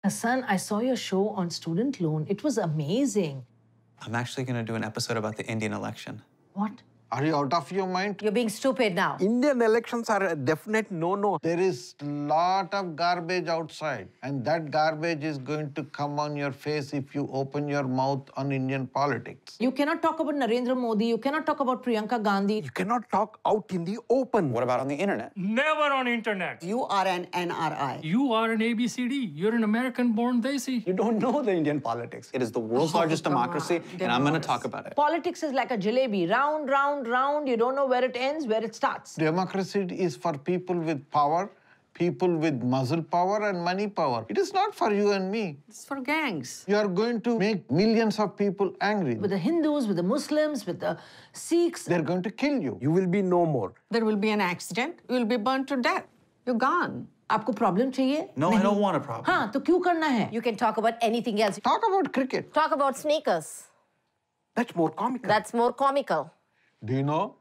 Hassan, I saw your show on student loan. It was amazing. I'm actually going to do an episode about the Indian election. What? Are you out of your mind? You're being stupid now. Indian elections are a definite no-no. There is a lot of garbage outside, and that garbage is going to come on your face if you open your mouth on Indian politics. You cannot talk about Narendra Modi. You cannot talk about Priyanka Gandhi. You cannot talk out in the open. What about on the internet? Never on internet. You are an NRI. You are an ABCD. You're an American-born Desi. You don't know the Indian politics. It is the world's largest democracy, and I'm going to talk about it. Politics is like a jalebi. Round, round, round. You don't know where it ends, where it starts. Democracy is for people with power, people with muscle power and money power. It is not for you and me. It's for gangs. You are going to make millions of people angry. With the Hindus, with the Muslims, with the Sikhs. They're going to kill you. You will be no more. There will be an accident. You will be burnt to death. You're gone. आपको problem चाहिए? No, I don't want a problem. हाँ, तो क्यों करना है? You can talk about anything else. Talk about cricket. Talk about sneakers. That's more comical. That's more comical. Do you know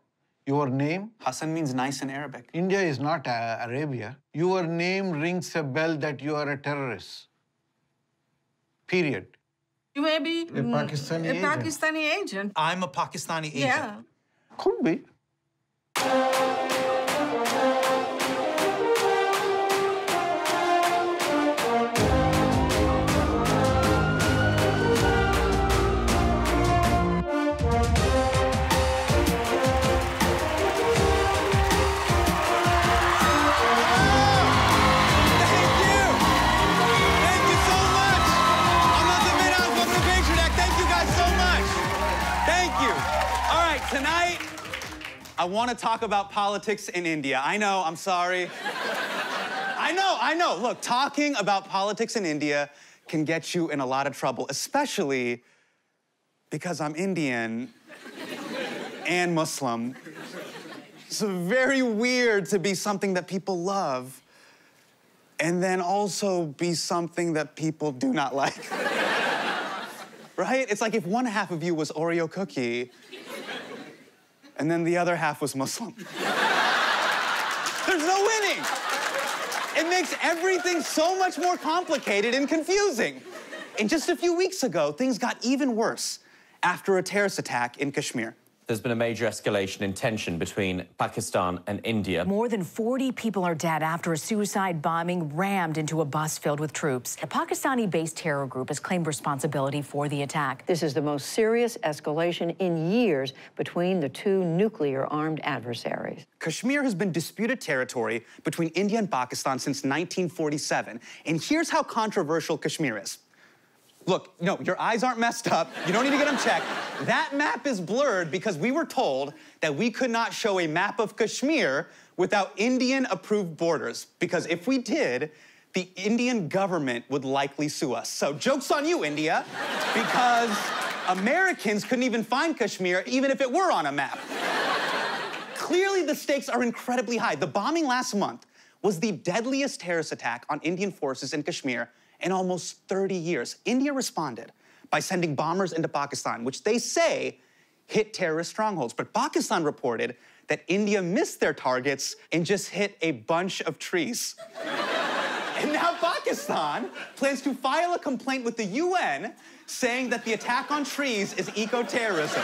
your name? Hassan means nice in Arabic. India is not Arabia. Your name rings a bell that you are a terrorist. Period. You may be A Pakistani agent. Pakistani agent. I'm a Pakistani agent. Yeah. Could be. Tonight, I want to talk about politics in India. I know, I'm sorry. I know. Look, talking about politics in India can get you in a lot of trouble, especially because I'm Indian and Muslim. It's very weird to be something that people love and then also be something that people do not like. Right? It's like if one half of you was Oreo cookie, and then the other half was Muslim. There's no winning. It makes everything so much more complicated and confusing. And just a few weeks ago, things got even worse after a terrorist attack in Kashmir. There's been a major escalation in tension between Pakistan and India. More than 40 people are dead after a suicide bombing rammed into a bus filled with troops. A Pakistani-based terror group has claimed responsibility for the attack. This is the most serious escalation in years between the two nuclear-armed adversaries. Kashmir has been disputed territory between India and Pakistan since 1947. And here's how controversial Kashmir is. Look, no, your eyes aren't messed up. You don't need to get them checked. That map is blurred because we were told that we could not show a map of Kashmir without Indian-approved borders, because if we did, the Indian government would likely sue us. So joke's on you, India, because Americans couldn't even find Kashmir even if it were on a map. Clearly, the stakes are incredibly high. The bombing last month was the deadliest terrorist attack on Indian forces in Kashmir in almost 30 years. India responded by sending bombers into Pakistan, which they say hit terrorist strongholds. But Pakistan reported that India missed their targets and just hit a bunch of trees. And now Pakistan plans to file a complaint with the UN saying that the attack on trees is eco-terrorism.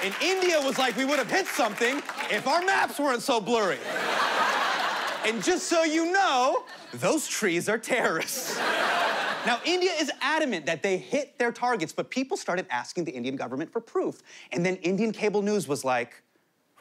And India was like, we would have hit something if our maps weren't so blurry. And just so you know, those trees are terrorists. Now, India is adamant that they hit their targets, but people started asking the Indian government for proof. And then Indian cable news was like,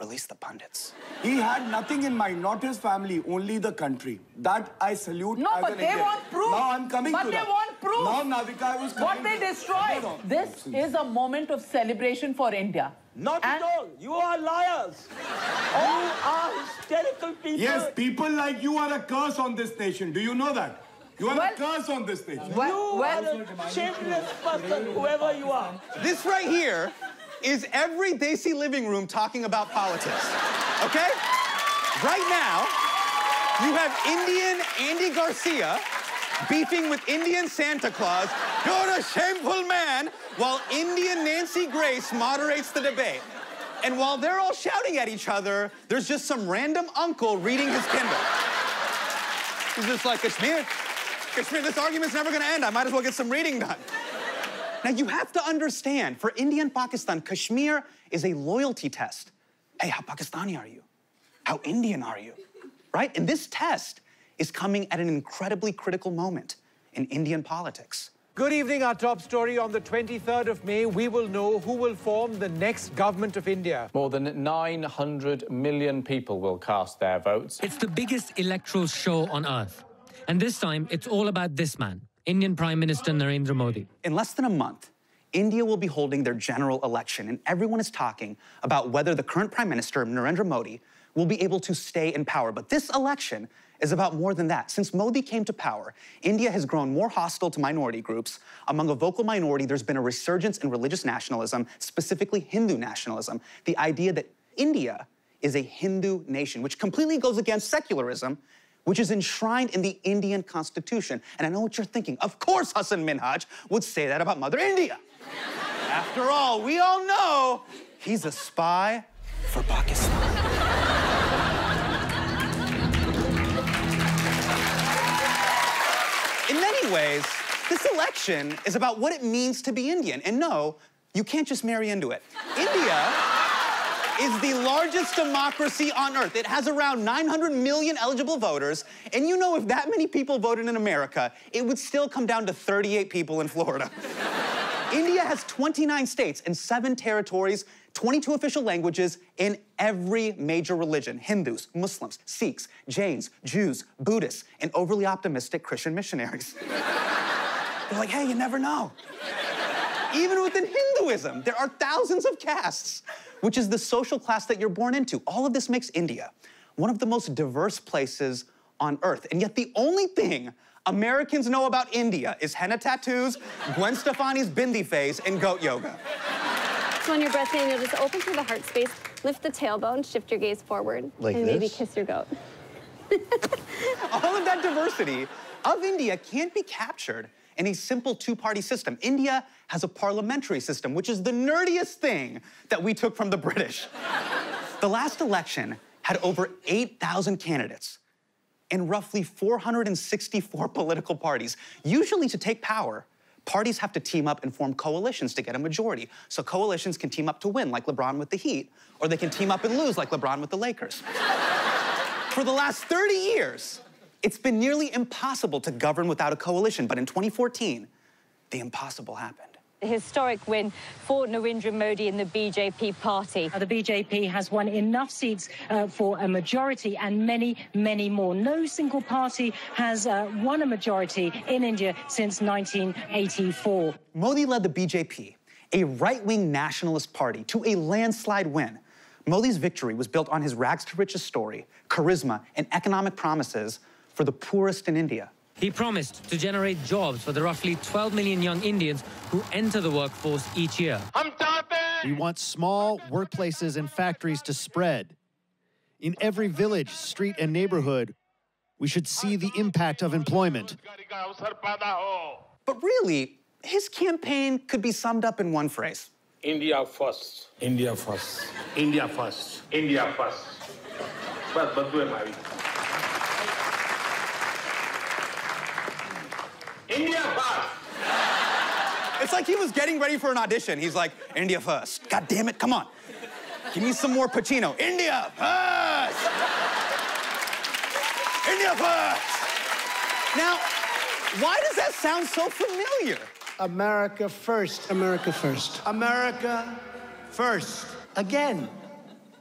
release the pundits. He had nothing in mind, not his family, only the country. That I salute. No, but they want proof. Now I'm coming to that. But they want proof. Now, Navika, I was what they destroyed. No. This is a moment of celebration for India. Not at all. You are liars. You are hysterical people. Yes, people like you are a curse on this nation. Do you know that? You are a curse on this nation. You are a shameless person, whoever you are. This right here is every Desi living room talking about politics, okay? Right now, you have Indian Andy Garcia beefing with Indian Santa Claus. You're a shameful man, while Indian Nancy Grace moderates the debate. And while they're all shouting at each other, there's just some random uncle reading his Kindle. He's just like, Kashmir, Kashmir, this argument's never gonna end. I might as well get some reading done. Now, you have to understand, for India and Pakistan, Kashmir is a loyalty test. Hey, how Pakistani are you? How Indian are you? Right? And this test is coming at an incredibly critical moment in Indian politics. Good evening. Our top story on the 23rd of May, we will know who will form the next government of India. More than 900 million people will cast their votes. It's the biggest electoral show on earth. And this time, it's all about this man, Indian Prime Minister Narendra Modi. In less than a month, India will be holding their general election, and everyone is talking about whether the current Prime Minister, Narendra Modi, will be able to stay in power. But this election is about more than that. Since Modi came to power, India has grown more hostile to minority groups. Among a vocal minority, there's been a resurgence in religious nationalism, specifically Hindu nationalism. The idea that India is a Hindu nation, which completely goes against secularism, which is enshrined in the Indian constitution. And I know what you're thinking. Of course Hasan Minhaj would say that about Mother India. After all, we all know he's a spy for Pakistan. In many ways, this election is about what it means to be Indian. And no, you can't just marry into it. India is the largest democracy on earth. It has around 900 million eligible voters. And you know, if that many people voted in America, it would still come down to 38 people in Florida. India has 29 states and 7 territories, 22 official languages in every major religion: Hindus, Muslims, Sikhs, Jains, Jews, Buddhists, and overly optimistic Christian missionaries. They're like, hey, you never know. Even within Hinduism, there are thousands of castes, which is the social class that you're born into. All of this makes India one of the most diverse places on earth. And yet the only thing Americans know about India is henna tattoos, Gwen Stefani's bindi face, and goat yoga. So on your breath in, you'll just open through the heart space, lift the tailbone, shift your gaze forward, Like and maybe this? kiss your goat. All of that diversity of India can't be captured in a simple two-party system. India has a parliamentary system, which is the nerdiest thing that we took from the British. The last election had over 8,000 candidates and roughly 464 political parties. Usually to take power, parties have to team up and form coalitions to get a majority. So coalitions can team up to win, like LeBron with the Heat, or they can team up and lose, like LeBron with the Lakers. For the last 30 years, it's been nearly impossible to govern without a coalition, but in 2014, the impossible happened. A historic win for Narendra Modi and the BJP party. The BJP has won enough seats for a majority and many, many more. No single party has won a majority in India since 1984. Modi led the BJP, a right-wing nationalist party, to a landslide win. Modi's victory was built on his rags-to-riches story, charisma, and economic promises for the poorest in India. He promised to generate jobs for the roughly 12 million young Indians who enter the workforce each year. We want small workplaces and factories to spread. In every village, street, and neighborhood, we should see the impact of employment. But really, his campaign could be summed up in one phrase. India first. India first. India first. India first. But India first. It's like he was getting ready for an audition. He's like, India first. God damn it, come on. Give me some more Pacino. India first. India first. Now, why does that sound so familiar? America first. America first. America first. Again,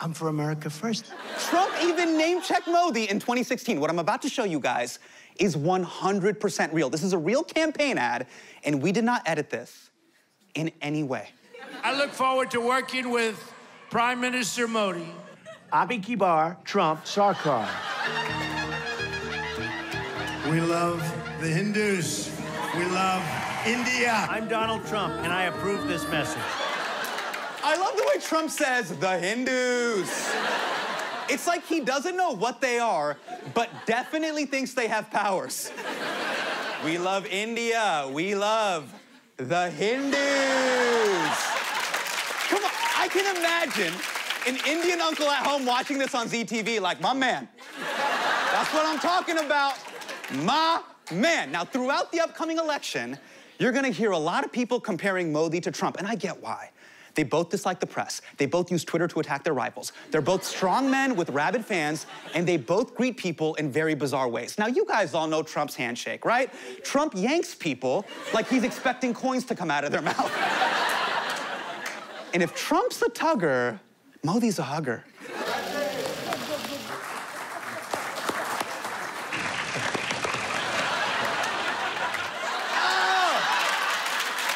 I'm for America first. Trump even name-checked Modi in 2016. What I'm about to show you guys is 100% real. This is a real campaign ad, and we did not edit this in any way. I look forward to working with Prime Minister Modi. Abhi ki bar, Trump, Sarkar. We love the Hindus. We love India. I'm Donald Trump, and I approve this message. I love the way Trump says, the Hindus. It's like he doesn't know what they are, but definitely thinks they have powers. We love India. We love the Hindus. Come on, I can imagine an Indian uncle at home watching this on ZTV like, my man, that's what I'm talking about. My Man, now throughout the upcoming election, you're gonna hear a lot of people comparing Modi to Trump, and I get why. They both dislike the press. They both use Twitter to attack their rivals. They're both strong men with rabid fans, and they both greet people in very bizarre ways. Now, you guys all know Trump's handshake, right? Trump yanks people like he's expecting coins to come out of their mouth. And if Trump's a tugger, Modi's a hugger.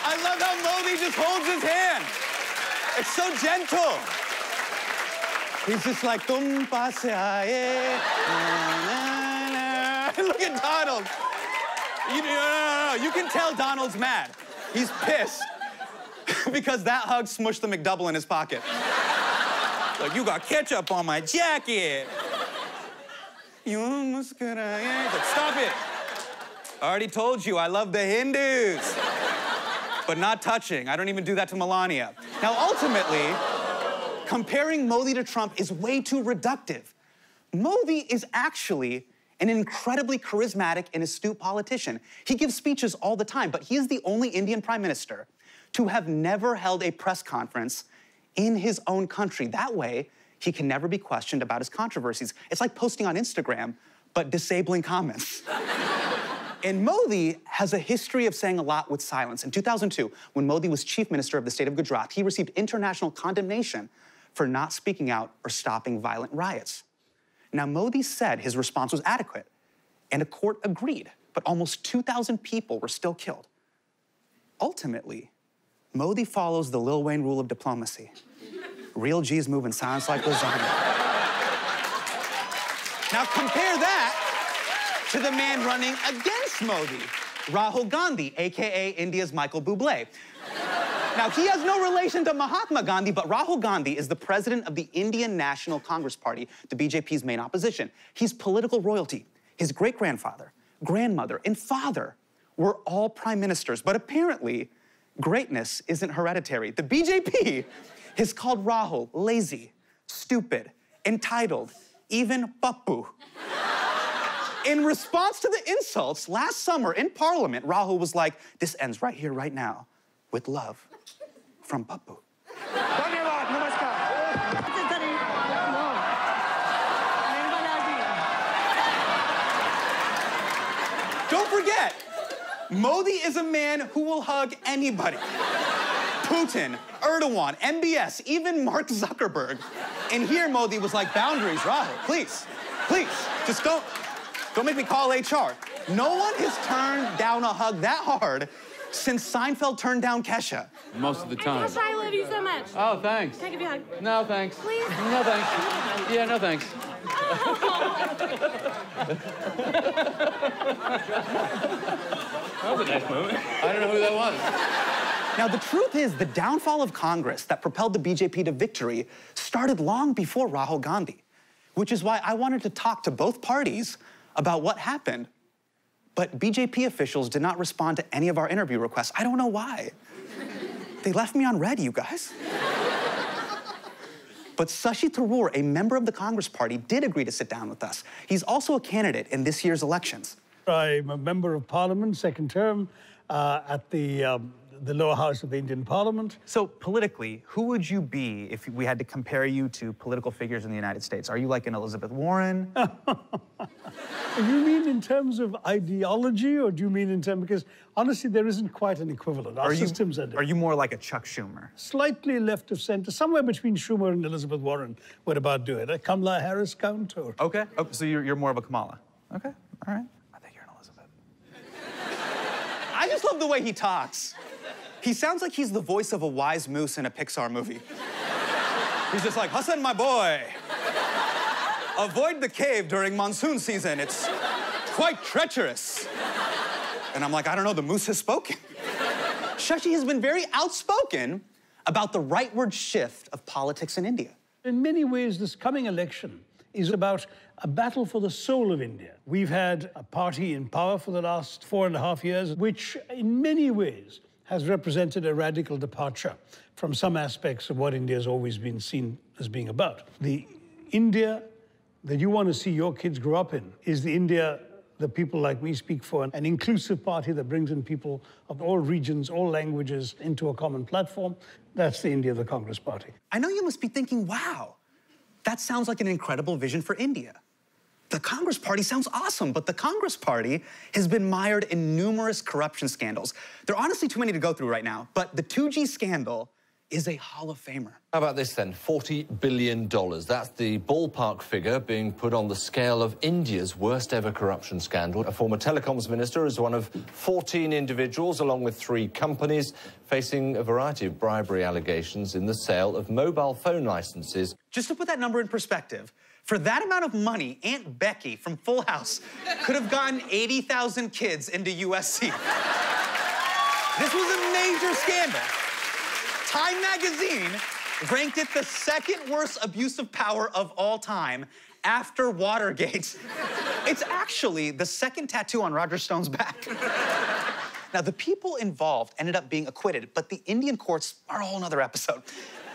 I love how Modi just holds his hand. It's so gentle. He's just like, tum paase aaye. Look at Donald. You can tell Donald's mad. He's pissed because that hug smushed the McDouble in his pocket. Like, you got ketchup on my jacket. Like, stop it. I already told you I love the Hindus. But not touching. I don't even do that to Melania. Now, ultimately, comparing Modi to Trump is way too reductive. Modi is actually an incredibly charismatic and astute politician. He gives speeches all the time, but he is the only Indian prime minister to have never held a press conference in his own country. That way, he can never be questioned about his controversies. It's like posting on Instagram, but disabling comments. And Modi has a history of saying a lot with silence. In 2002, when Modi was chief minister of the state of Gujarat, he received international condemnation for not speaking out or stopping violent riots. Now, Modi said his response was adequate, and a court agreed, but almost 2,000 people were still killed. Ultimately, Modi follows the Lil Wayne rule of diplomacy. Real G's move in silence like lasagna. Now, compare that to the man running against Modi, Rahul Gandhi, AKA India's Michael Bublé. Now, he has no relation to Mahatma Gandhi, but Rahul Gandhi is the president of the Indian National Congress Party, the BJP's main opposition. He's political royalty. His great-grandfather, grandmother, and father were all prime ministers, but apparently, greatness isn't hereditary. The BJP has called Rahul lazy, stupid, entitled, even Pappu. In response to the insults, last summer in Parliament, Rahul was like, this ends right here, right now, with love from Pappu. Don't forget, Modi is a man who will hug anybody. Putin, Erdogan, MBS, even Mark Zuckerberg. And here Modi was like, boundaries, Rahul, please, just don't make me call HR. No one has turned down a hug that hard since Seinfeld turned down Kesha. Most of the time. Kesha, I love you so much. Oh, thanks. Can I give you a hug? No, thanks. Please? No, thanks. Yeah, no, thanks. That was a nice moment. I don't know who that was. Now, the truth is, the downfall of Congress that propelled the BJP to victory started long before Rahul Gandhi, which is why I wanted to talk to both parties about what happened. But BJP officials did not respond to any of our interview requests. I don't know why. They left me on red, you guys. But Shashi Tharoor, a member of the Congress Party, did agree to sit down with us. He's also a candidate in this year's elections. I'm a member of Parliament, second term, at the lower house of the Indian Parliament. So politically, who would you be if we had to compare you to political figures in the United States? Are you like an Elizabeth Warren? Do you mean in terms of ideology, or do you mean in terms, because honestly, there isn't quite an equivalent. Our systems are different. Are you more like a Chuck Schumer? Slightly left of center, somewhere between Schumer and Elizabeth Warren would about do it. A Kamala Harris count, or? Okay, so you're more of a Kamala. Okay, all right. I think you're an Elizabeth. I just love the way he talks. He sounds like he's the voice of a wise moose in a Pixar movie. He's just like, Hassan, my boy, avoid the cave during monsoon season. It's quite treacherous. And I'm like, I don't know, the moose has spoken. Shashi has been very outspoken about the rightward shift of politics in India. In many ways, this coming election is about a battle for the soul of India. We've had a party in power for the last 4.5 years, which in many ways has represented a radical departure from some aspects of what India has always been seen as being about. The India that you want to see your kids grow up in is the India the people like me speak for an inclusive party that brings in people of all regions, all languages into a common platform. That's the India of the Congress Party. I know you must be thinking, wow, that sounds like an incredible vision for India. The Congress Party sounds awesome, but the Congress Party has been mired in numerous corruption scandals. There are honestly too many to go through right now, but the 2G scandal is a Hall of Famer. How about this then? $40 billion. That's the ballpark figure being put on the scale of India's worst ever corruption scandal. A former telecoms minister is one of 14 individuals, along with 3 companies, facing a variety of bribery allegations in the sale of mobile phone licenses. Just to put that number in perspective, for that amount of money, Aunt Becky from Full House could have gotten 80,000 kids into USC. This was a major scandal. Time magazine ranked it the second worst abuse of power of all time after Watergate. It's actually the second tattoo on Roger Stone's back. Now, the people involved ended up being acquitted, but the Indian courts are a whole other episode.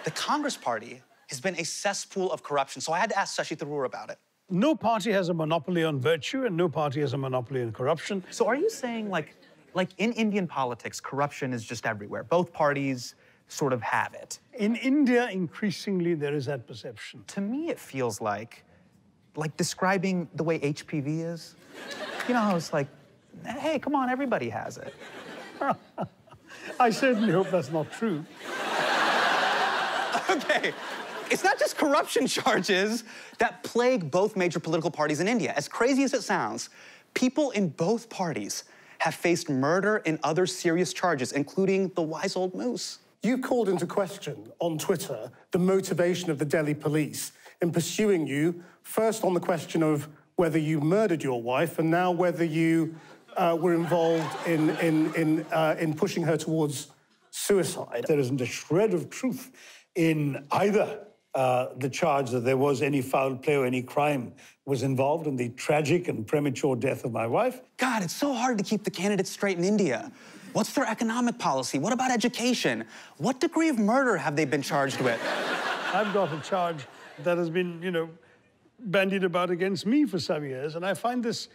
The Congress Party has been a cesspool of corruption, so I had to ask Shashi Tharoor about it. No party has a monopoly on virtue, and no party has a monopoly on corruption. So are you saying, like in Indian politics, corruption is just everywhere? Both parties sort of have it. In India, increasingly, there is that perception. To me, it feels like describing the way HPV is. You know how it's like, hey, come on, everybody has it. I certainly hope that's not true. Okay, it's not just corruption charges that plague both major political parties in India. As crazy as it sounds, people in both parties have faced murder and other serious charges, including the wise old moose. You called into question on Twitter the motivation of the Delhi police in pursuing you, first on the question of whether you murdered your wife, and now whether you were involved in pushing her towards suicide. There isn't a shred of truth in either the charge that there was any foul play or any crime was involved in the tragic and premature death of my wife. God, it's so hard to keep the candidates straight in India. What's their economic policy? What about education? What degree of murder have they been charged with? I've got a charge that has been, bandied about against me for some years, and I find this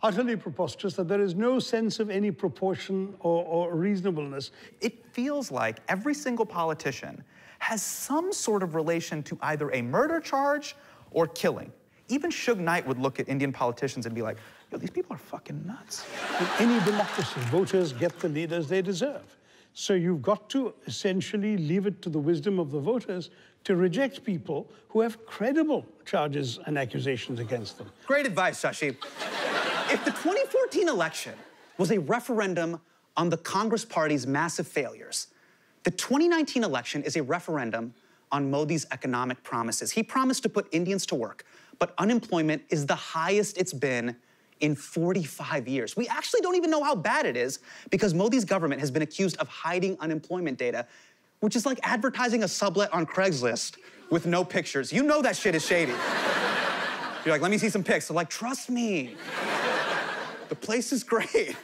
utterly preposterous that there is no sense of any proportion or reasonableness. It feels like every single politician has some sort of relation to either a murder charge or killing. Even Suge Knight would look at Indian politicians and be like, yo, these people are fucking nuts. In any democracy, voters get the leaders they deserve. So you've got to essentially leave it to the wisdom of the voters to reject people who have credible charges and accusations against them. Great advice, Shashi. If the 2014 election was a referendum on the Congress Party's massive failures, the 2019 election is a referendum on Modi's economic promises. He promised to put Indians to work, but unemployment is the highest it's been in 45 years. We actually don't even know how bad it is because Modi's government has been accused of hiding unemployment data, which is like advertising a sublet on Craigslist with no pictures. You know that shit is shady. You're like, let me see some pics. They're like, trust me. The place is great.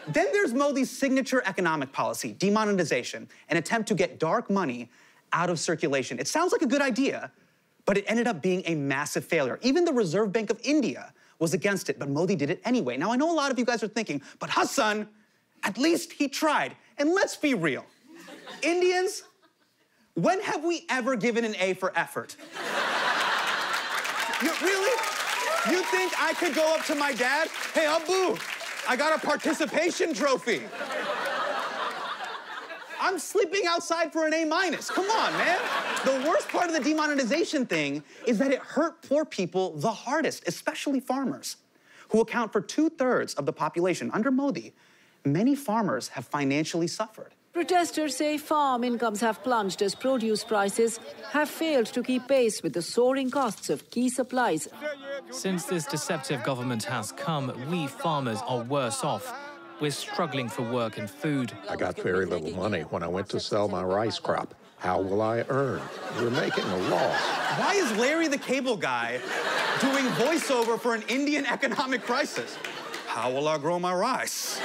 Then there's Modi's signature economic policy, demonetization, an attempt to get dark money out of circulation. It sounds like a good idea, but it ended up being a massive failure. Even the Reserve Bank of India was against it, but Modi did it anyway. Now, I know a lot of you guys are thinking, but Hassan, at least he tried. And let's be real. Indians, when have we ever given an A for effort? Really? You think I could go up to my dad? Hey, Abu, I got a participation trophy. I'm sleeping outside for an A-. Come on, man. The worst part of the demonetization thing is that it hurt poor people the hardest, especially farmers, who account for 2/3 of the population. Under Modi, many farmers have financially suffered. Protesters say farm incomes have plunged as produce prices have failed to keep pace with the soaring costs of key supplies. Since this deceptive government has come, we farmers are worse off. We're struggling for work and food. I got very little money when I went to sell my rice crop. How will I earn? We're making a loss. Why is Larry the Cable Guy doing voiceover for an Indian economic crisis? How will I grow my rice?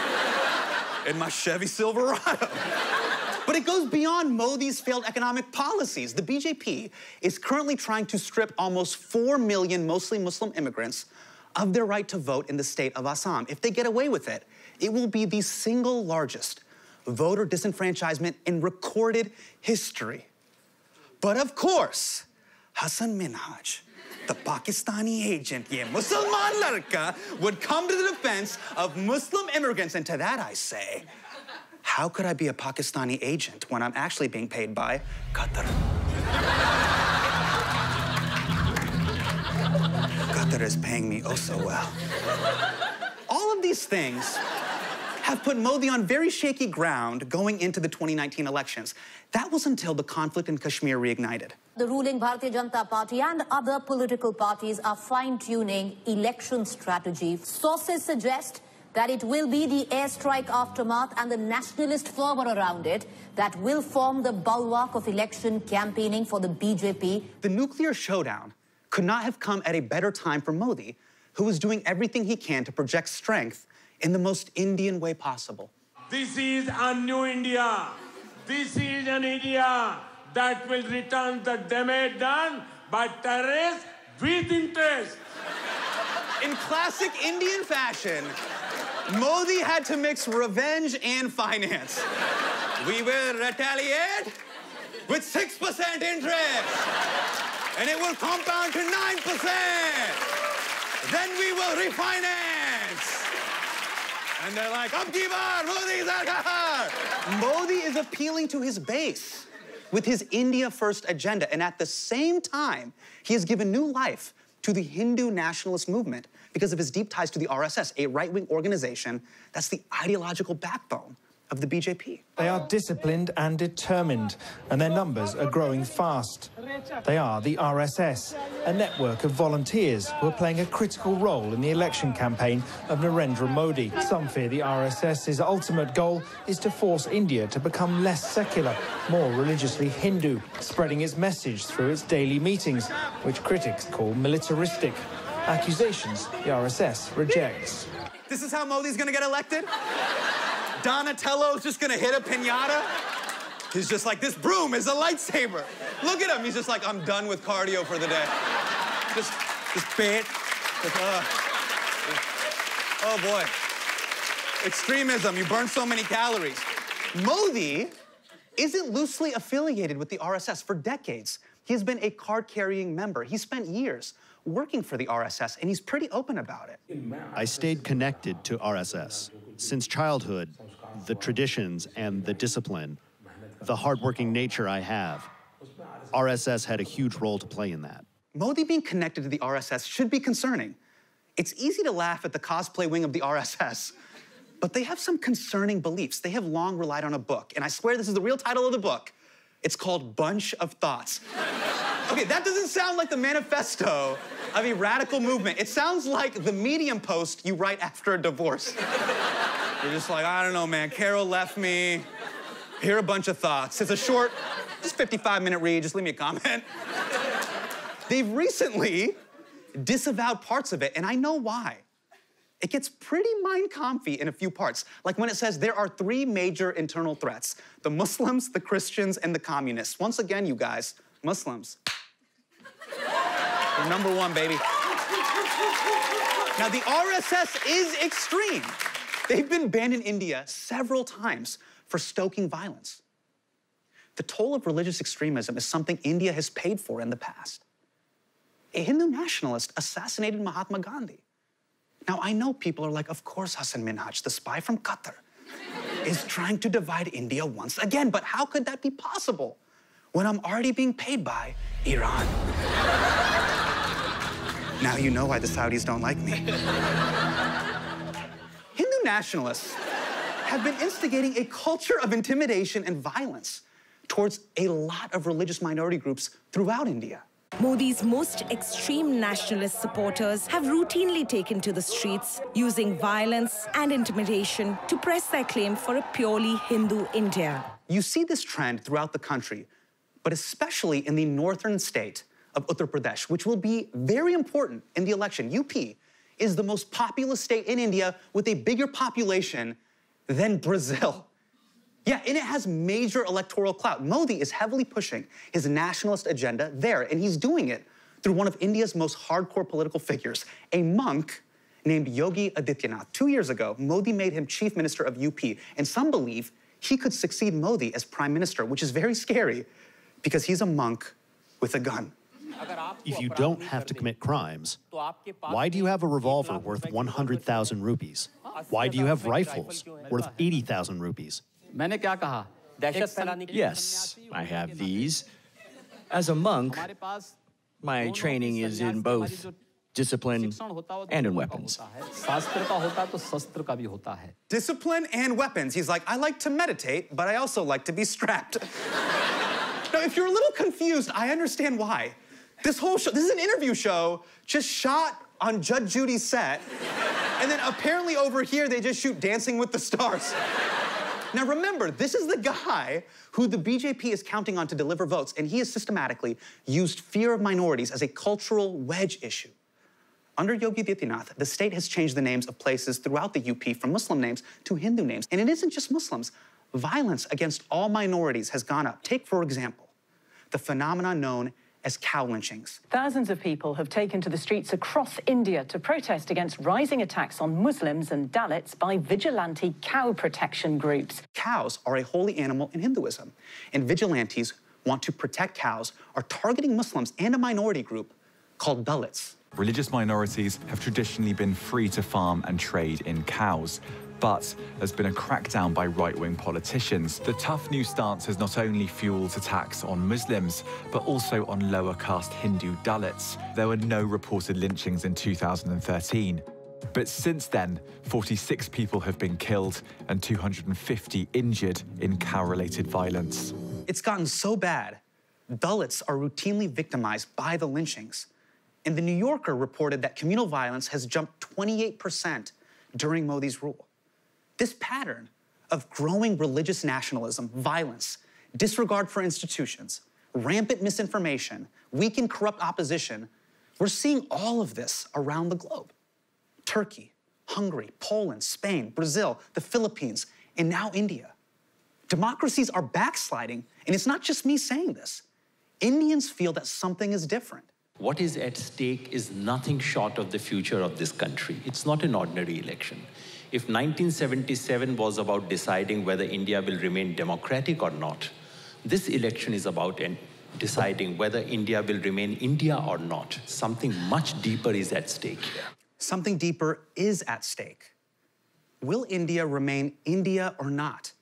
In my Chevy Silverado. But it goes beyond Modi's failed economic policies. The BJP is currently trying to strip almost 4 million mostly Muslim immigrants of their right to vote in the state of Assam. If they get away with it, it will be the single largest voter disenfranchisement in recorded history. But of course, Hasan Minhaj, the Pakistani agent, ye Musalman Ladka, would come to the defense of Muslim immigrants. And to that I say, how could I be a Pakistani agent when I'm actually being paid by Qatar? Qatar is paying me oh so well. All of these things have put Modi on very shaky ground going into the 2019 elections. That was until the conflict in Kashmir reignited. The ruling Bharatiya Janata Party and other political parties are fine-tuning election strategy. Sources suggest that it will be the airstrike aftermath and the nationalist fervor around it that will form the bulwark of election campaigning for the BJP. The nuclear showdown could not have come at a better time for Modi, who is doing everything he can to project strength in the most Indian way possible. This is a new India. This is an India that will return the damage done by terrorists with interest. In classic Indian fashion, Modi had to mix revenge and finance. We will retaliate with 6% interest, and it will compound to 9%. Then we will refinance. And they're like, Abki baar, Modi sarkar. Modi is appealing to his base with his India First agenda. And at the same time, he has given new life to the Hindu nationalist movement because of his deep ties to the RSS, a right-wing organization that's the ideological backbone of the BJP. They are disciplined and determined, and their numbers are growing fast. They are the RSS, a network of volunteers who are playing a critical role in the election campaign of Narendra Modi. Some fear the RSS's ultimate goal is to force India to become less secular, more religiously Hindu, spreading its message through its daily meetings, which critics call militaristic. Accusations the RSS rejects. This is how Modi's gonna get elected? Donatello's just gonna hit a piñata? He's just like, this broom is a lightsaber. Look at him, he's just like, I'm done with cardio for the day. Just bait. Oh boy. Extremism, you burn so many calories. Modi isn't loosely affiliated with the RSS. For decades, he's been a card-carrying member. He spent years working for the RSS, and he's pretty open about it. I stayed connected to RSS. Since childhood, the traditions and the discipline, the hardworking nature I have, RSS had a huge role to play in that. Modi being connected to the RSS should be concerning. It's easy to laugh at the cosplay wing of the RSS, but they have some concerning beliefs. They have long relied on a book, and I swear this is the real title of the book. It's called Bunch of Thoughts. Okay, that doesn't sound like the manifesto of a radical movement. It sounds like the Medium post you write after a divorce. You're just like, I don't know, man, Carol left me. Here are a bunch of thoughts. It's a short, just 55-minute read, just leave me a comment. They've recently disavowed parts of it, and I know why. It gets pretty mind-comfy in a few parts, like when it says there are 3 major internal threats: the Muslims, the Christians, and the communists. Once again, you guys, Muslims. They're number 1, baby. Now, the RSS is extreme. They've been banned in India several times for stoking violence. The toll of religious extremism is something India has paid for in the past. A Hindu nationalist assassinated Mahatma Gandhi. Now, I know people are like, of course Hasan Minhaj, the spy from Qatar, is trying to divide India once again, but how could that be possible when I'm already being paid by Iran? Now you know why the Saudis don't like me. Hindu nationalists have been instigating a culture of intimidation and violence towards a lot of religious minority groups throughout India. Modi's most extreme nationalist supporters have routinely taken to the streets, using violence and intimidation to press their claim for a purely Hindu India. You see this trend throughout the country, but especially in the northern state of Uttar Pradesh, which will be very important in the election. UP is the most populous state in India with a bigger population than Brazil. Yeah, and it has major electoral clout. Modi is heavily pushing his nationalist agenda there, and he's doing it through one of India's most hardcore political figures, a monk named Yogi Adityanath. 2 years ago, Modi made him chief minister of UP, and some believe he could succeed Modi as prime minister, which is very scary because he's a monk with a gun. If you don't have to commit crimes, why do you have a revolver worth 100,000 rupees? Why do you have rifles worth 80,000 rupees? Yes, I have these. As a monk, my training is in both discipline and in weapons. Discipline and weapons. He's like, I like to meditate, but I also like to be strapped. Now, if you're a little confused, I understand why. This whole show, this is an interview show just shot on Judge Judy's set, and then apparently over here they just shoot Dancing with the Stars. Now remember, this is the guy who the BJP is counting on to deliver votes, and he has systematically used fear of minorities as a cultural wedge issue. Under Yogi Adityanath, the state has changed the names of places throughout the UP from Muslim names to Hindu names. And it isn't just Muslims. Violence against all minorities has gone up. Take, for example, the phenomenon known as cow lynchings. Thousands of people have taken to the streets across India to protest against rising attacks on Muslims and Dalits by vigilante cow protection groups. Cows are a holy animal in Hinduism, and vigilantes want to protect cows are targeting Muslims and a minority group called Dalits. Religious minorities have traditionally been free to farm and trade in cows. But there's been a crackdown by right-wing politicians. The tough new stance has not only fueled attacks on Muslims, but also on lower-caste Hindu Dalits. There were no reported lynchings in 2013. But since then, 46 people have been killed and 250 injured in cow-related violence. It's gotten so bad, Dalits are routinely victimized by the lynchings. And The New Yorker reported that communal violence has jumped 28% during Modi's rule. This pattern of growing religious nationalism, violence, disregard for institutions, rampant misinformation, weak and corrupt opposition, we're seeing all of this around the globe. Turkey, Hungary, Poland, Spain, Brazil, the Philippines, and now India. Democracies are backsliding, and it's not just me saying this. Indians feel that something is different. What is at stake is nothing short of the future of this country. It's not an ordinary election. If 1977 was about deciding whether India will remain democratic or not, this election is about deciding whether India will remain India or not. Something much deeper is at stake here. Something deeper is at stake. Will India remain India or not?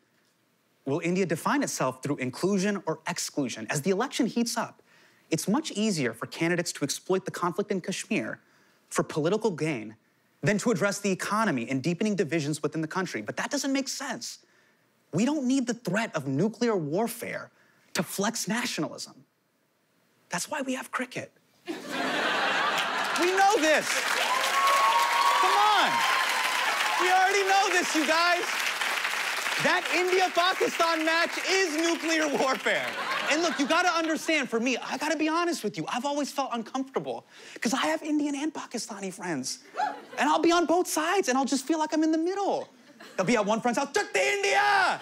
Will India define itself through inclusion or exclusion? As the election heats up, it's much easier for candidates to exploit the conflict in Kashmir for political gain than to address the economy and deepening divisions within the country. But that doesn't make sense. We don't need the threat of nuclear warfare to flex nationalism. That's why we have cricket. We know this. Come on. We already know this, you guys. That India-Pakistan match is nuclear warfare. And look, you gotta understand, for me, I gotta be honest with you, I've always felt uncomfortable because I have Indian and Pakistani friends. And I'll be on both sides and I'll just feel like I'm in the middle. They'll be at one friend's house, Chakti India!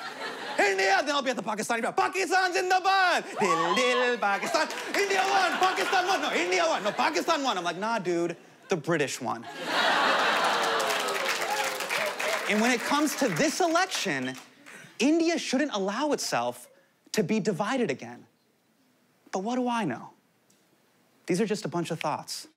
India! Then I'll be at the Pakistani house, Pakistan Zindabad! Dil dil Pakistan, India won, Pakistan won, no, India won, no, Pakistan won. I'm like, nah, dude, the British won. And when it comes to this election, India shouldn't allow itself to be divided again. But what do I know? These are just a bunch of thoughts.